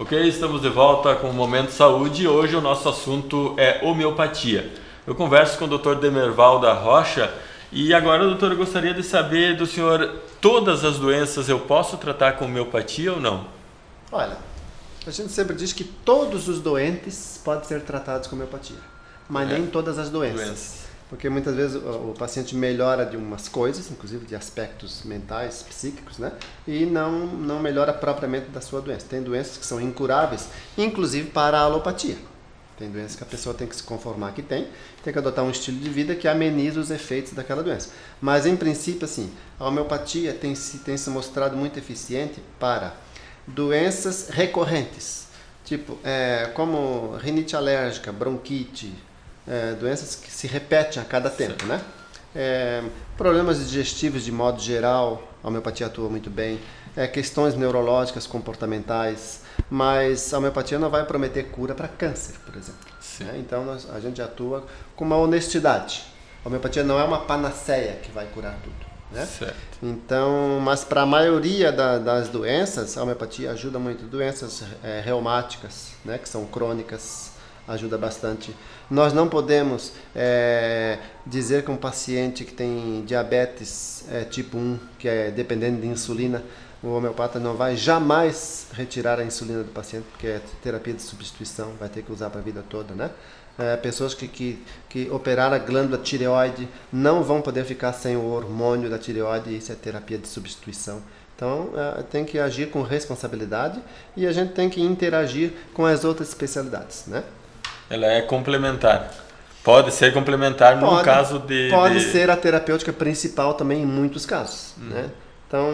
Ok, estamos de volta com o Momento Saúde e hoje o nosso assunto é homeopatia. Eu converso com o Dr. Demerval da Rocha e agora, doutor, eu gostaria de saber do senhor, todas as doenças eu posso tratar com homeopatia ou não? Olha, a gente sempre diz que todos os doentes podem ser tratados com homeopatia, mas nem todas as doenças. Porque muitas vezes o paciente melhora de umas coisas, inclusive de aspectos mentais, psíquicos, né? E não melhora propriamente da sua doença. Tem doenças que são incuráveis, inclusive para a alopatia. Tem doenças que a pessoa tem que se conformar que tem que adotar um estilo de vida que ameniza os efeitos daquela doença. Mas, em princípio, assim, a homeopatia tem se mostrado muito eficiente para doenças recorrentes, tipo como rinite alérgica, bronquite, doenças que se repetem a cada tempo, né? Problemas digestivos de modo geral, a homeopatia atua muito bem. Questões neurológicas, comportamentais, mas a homeopatia não vai prometer cura para câncer, por exemplo. Então a gente atua com uma honestidade. A homeopatia não é uma panaceia que vai curar tudo, né? Certo. Então, mas para a maioria das doenças, a homeopatia ajuda muito. Doenças reumáticas, né, que são crônicas, ajuda bastante. Nós não podemos dizer que um paciente que tem diabetes tipo 1, que é dependente de insulina, o homeopata não vai jamais retirar a insulina do paciente, porque é terapia de substituição, vai ter que usar para a vida toda, né? Pessoas que operaram a glândula tireoide não vão poder ficar sem o hormônio da tireoide, isso é terapia de substituição. Então, tem que agir com responsabilidade e a gente tem que interagir com as outras especialidades, né? Ela é complementar. Pode ser complementar no caso de... Pode ser a terapêutica principal também em muitos casos, né? Então,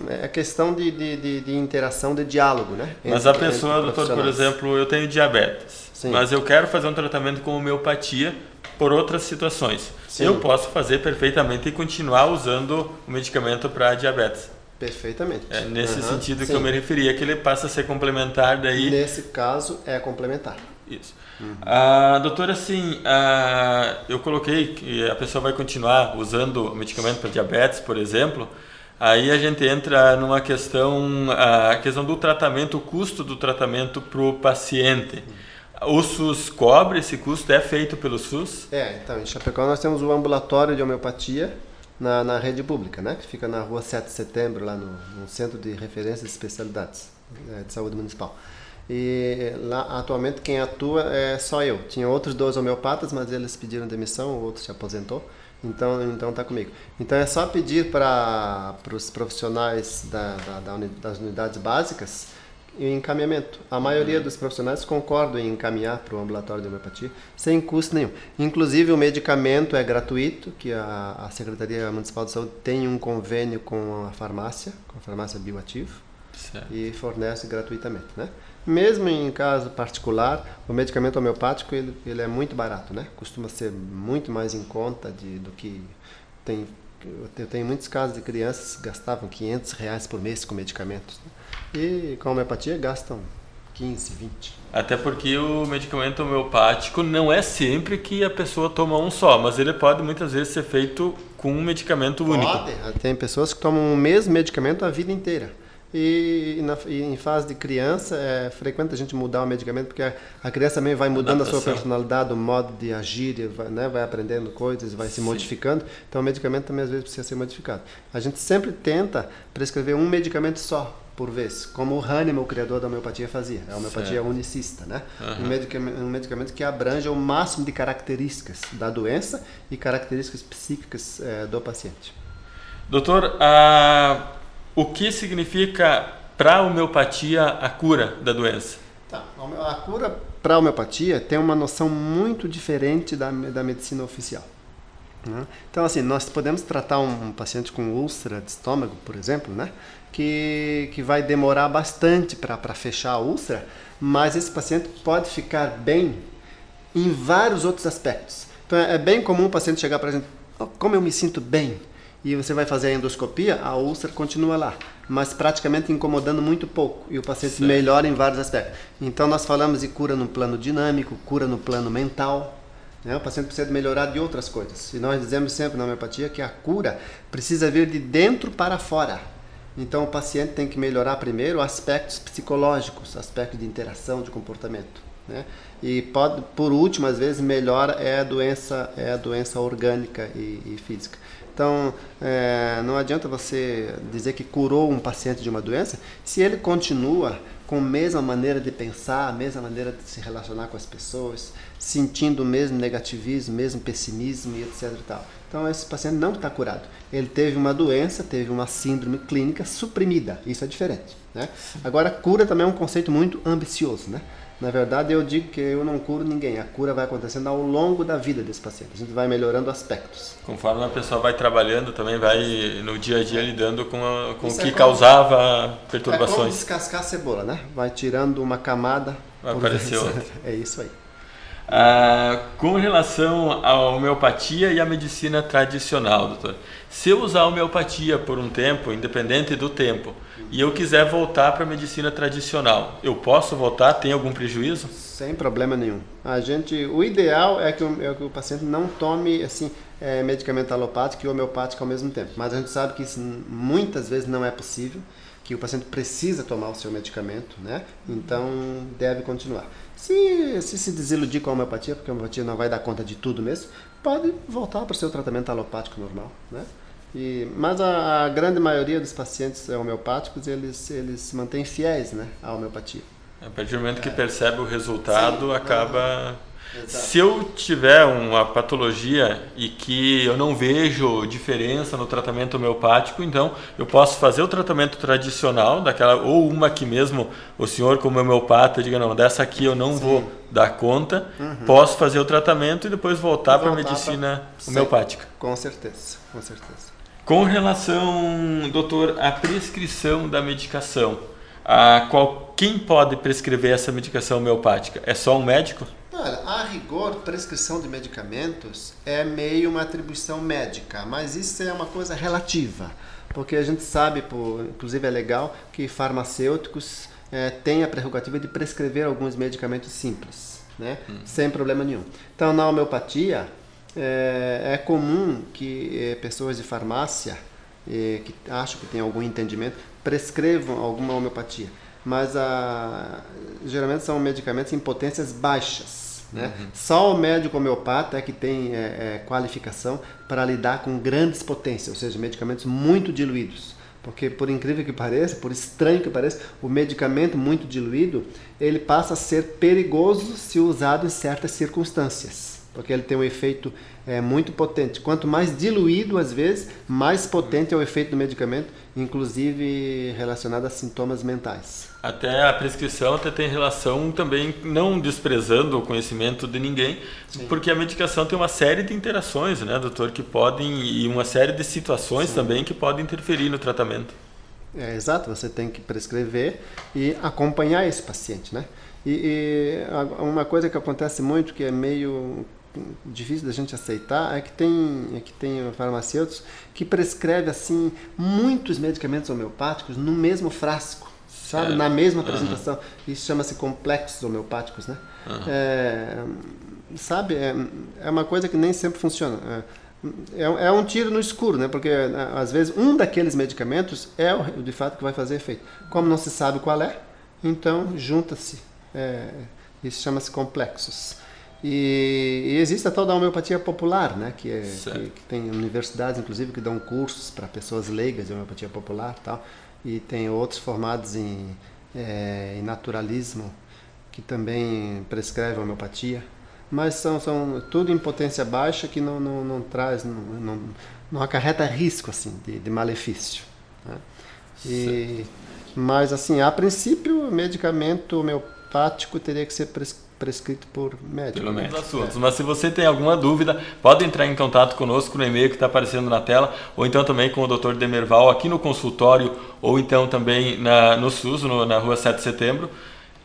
é questão de interação, de diálogo, né? Mas a pessoa, doutor, por exemplo, eu tenho diabetes, sim, mas eu quero fazer um tratamento com homeopatia por outras situações. Sim. Eu posso fazer perfeitamente e continuar usando o medicamento para diabetes. Perfeitamente. É nesse sentido que eu me referia, que ele passa a ser complementar daí... Nesse caso, é complementar. Isso. Doutor, assim, eu coloquei que a pessoa vai continuar usando o medicamento para diabetes, por exemplo. Aí a gente entra numa questão, a questão do tratamento, o custo do tratamento para o paciente. O SUS cobre esse custo? É feito pelo SUS? Então, em Chapecó nós temos o ambulatório de homeopatia na rede pública, né? Que fica na rua 7 de setembro, lá no Centro de Referência de Especialidades de Saúde Municipal. E lá, atualmente, quem atua é só eu. Tinha outros 2 homeopatas, mas eles pediram demissão, o outro se aposentou. Então está comigo. Então é só pedir para os profissionais das unidades básicas o encaminhamento. A maioria dos profissionais concordam em encaminhar para o ambulatório de homeopatia sem custo nenhum. Inclusive o medicamento é gratuito, que a Secretaria Municipal de Saúde tem um convênio com a farmácia Bioativo, certo, e fornece gratuitamente, né? Mesmo em caso particular, o medicamento homeopático ele é muito barato, né? Costuma ser muito mais em conta do que tem. Eu tenho muitos casos de crianças que gastavam R$500 por mês com medicamentos, né? E com a homeopatia gastam 15, 20. Até porque o medicamento homeopático não é sempre que a pessoa toma um só, mas ele pode muitas vezes ser feito com um medicamento único. Tem pessoas que tomam o mesmo medicamento a vida inteira. E em fase de criança, é frequente a gente mudar o medicamento, porque a criança também vai mudando a sua personalidade, o modo de agir, vai aprendendo coisas, vai se modificando. Então o medicamento também às vezes precisa ser modificado. A gente sempre tenta prescrever um medicamento só por vez, como o Hahnemann, o criador da homeopatia, fazia. A homeopatia unicista, né? Um medicamento que abranja o máximo de características da doença e características psíquicas do paciente. Doutor, o que significa para a homeopatia a cura da doença? A cura para a homeopatia tem uma noção muito diferente da medicina oficial. Então, assim, nós podemos tratar um paciente com úlcera de estômago, por exemplo, né? Que vai demorar bastante para fechar a úlcera, mas esse paciente pode ficar bem em vários outros aspectos. Então, é bem comum o paciente chegar para a gente, como eu me sinto bem, e você vai fazer a endoscopia, a úlcera continua lá, mas praticamente incomodando muito pouco, e o paciente melhora em vários aspectos. Então nós falamos de cura no plano dinâmico, cura no plano mental, né? O paciente precisa melhorar de outras coisas. E nós dizemos sempre na homeopatia que a cura precisa vir de dentro para fora. Então o paciente tem que melhorar primeiro aspectos psicológicos, aspectos de interação, de comportamento, né? E pode, por último, às vezes melhora é a doença orgânica e física. Então não adianta você dizer que curou um paciente de uma doença se ele continua com a mesma maneira de pensar, a mesma maneira de se relacionar com as pessoas, sentindo o mesmo negativismo, o mesmo pessimismo e etc. e tal. Então esse paciente não está curado. Ele teve uma doença, teve uma síndrome clínica suprimida. Isso é diferente, né? Agora, cura também é um conceito muito ambicioso, né? Na verdade, eu digo que eu não curo ninguém. A cura vai acontecendo ao longo da vida desse paciente. A gente vai melhorando aspectos. Conforme a pessoa vai trabalhando, também vai no dia a dia lidando com o que causava perturbações. É como descascar a cebola, né? Vai tirando uma camada. Vai aparecer outra. É isso aí. Com relação à homeopatia e à medicina tradicional, doutor, se eu usar a homeopatia por um tempo, independente do tempo, e eu quiser voltar para a medicina tradicional, eu posso voltar? Tem algum prejuízo? Sem problema nenhum. O ideal é que o paciente não tome assim, medicamento alopático e homeopático ao mesmo tempo. Mas a gente sabe que isso muitas vezes não é possível, que o paciente precisa tomar o seu medicamento, né? Então deve continuar. Se desiludir com a homeopatia, porque a homeopatia não vai dar conta de tudo mesmo, pode voltar para o seu tratamento alopático normal, né? Mas a grande maioria dos pacientes homeopáticos, eles se mantêm fiéis, né, à homeopatia. A partir do momento que percebe o resultado, sim, acaba... Exato. Se eu tiver uma patologia e que eu não vejo diferença no tratamento homeopático, então eu posso fazer o tratamento tradicional, ou uma que mesmo o senhor como homeopata diga, não, dessa aqui eu não vou dar conta, posso fazer o tratamento e depois voltar para a medicina homeopática. Com certeza, com certeza. Com relação, doutor, à prescrição da medicação, quem pode prescrever essa medicação homeopática? É só um médico? Olha, a rigor, prescrição de medicamentos é meio uma atribuição médica, mas isso é uma coisa relativa, porque a gente sabe, inclusive é legal, que farmacêuticos têm a prerrogativa de prescrever alguns medicamentos simples, né? Sem problema nenhum. Então, na homeopatia, é comum que pessoas de farmácia, que acham que têm algum entendimento, prescrevam alguma homeopatia, mas geralmente são medicamentos em potências baixas, né? Só o médico homeopata é que tem qualificação para lidar com grandes potências, ou seja, medicamentos muito diluídos. Porque, por incrível que pareça, por estranho que pareça, o medicamento muito diluído, ele passa a ser perigoso se usado em certas circunstâncias, porque ele tem um efeito muito potente. Quanto mais diluído, às vezes, mais potente é o efeito do medicamento, inclusive relacionado a sintomas mentais. Até a prescrição tem relação também, não desprezando o conhecimento de ninguém, sim, porque a medicação tem uma série de interações, né, doutor, que podem, e uma série de situações, sim, também que podem interferir no tratamento. Exato, você tem que prescrever e acompanhar esse paciente, né? E uma coisa que acontece muito, que é meio difícil da gente aceitar, é que tem farmacêuticos que prescrevem assim muitos medicamentos homeopáticos no mesmo frasco, sabe? Na mesma apresentação. Isso chama-se complexos homeopáticos, né? Sabe? É uma coisa que nem sempre funciona. É um tiro no escuro, né? Porque às vezes um daqueles medicamentos é o de fato que vai fazer efeito. Como não se sabe qual é, então junta-se. Isso chama-se complexos. E existe a tal da homeopatia popular, né? Que tem universidades, inclusive, que dão cursos para pessoas leigas de homeopatia popular e tal. E tem outros formados em naturalismo que também prescrevem homeopatia. Mas são tudo em potência baixa que não traz, não acarreta risco assim, de malefício, né? Mas, assim, a princípio, o medicamento homeopático teria que ser prescrito por médico. Pelo menos assuntos. Mas se você tem alguma dúvida, pode entrar em contato conosco no e-mail que está aparecendo na tela, ou então também com o Dr. Demerval aqui no consultório, ou então também no SUS, na rua 7 de setembro,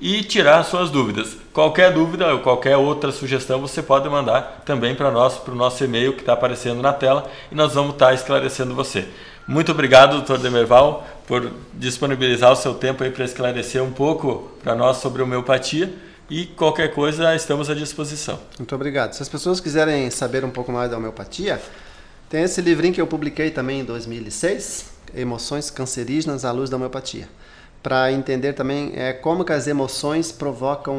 e tirar suas dúvidas. Qualquer dúvida ou qualquer outra sugestão você pode mandar também para o nosso e-mail que está aparecendo na tela, e nós vamos estar esclarecendo você. Muito obrigado, Dr. Demerval, por disponibilizar o seu tempo aí para esclarecer um pouco para nós sobre homeopatia, e qualquer coisa estamos à disposição. Muito obrigado. Se as pessoas quiserem saber um pouco mais da homeopatia, tem esse livrinho que eu publiquei também em 2006, emoções cancerígenas à luz da homeopatia, para entender também como que as emoções provocam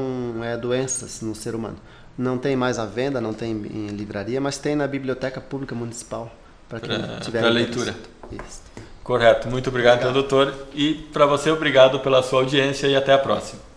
doenças no ser humano. Não tem mais à venda, não tem em livraria, mas tem na Biblioteca Pública Municipal, para quem tiver leitura. Isso. Correto. Muito obrigado, então, doutor. E para você, obrigado pela sua audiência e até a próxima.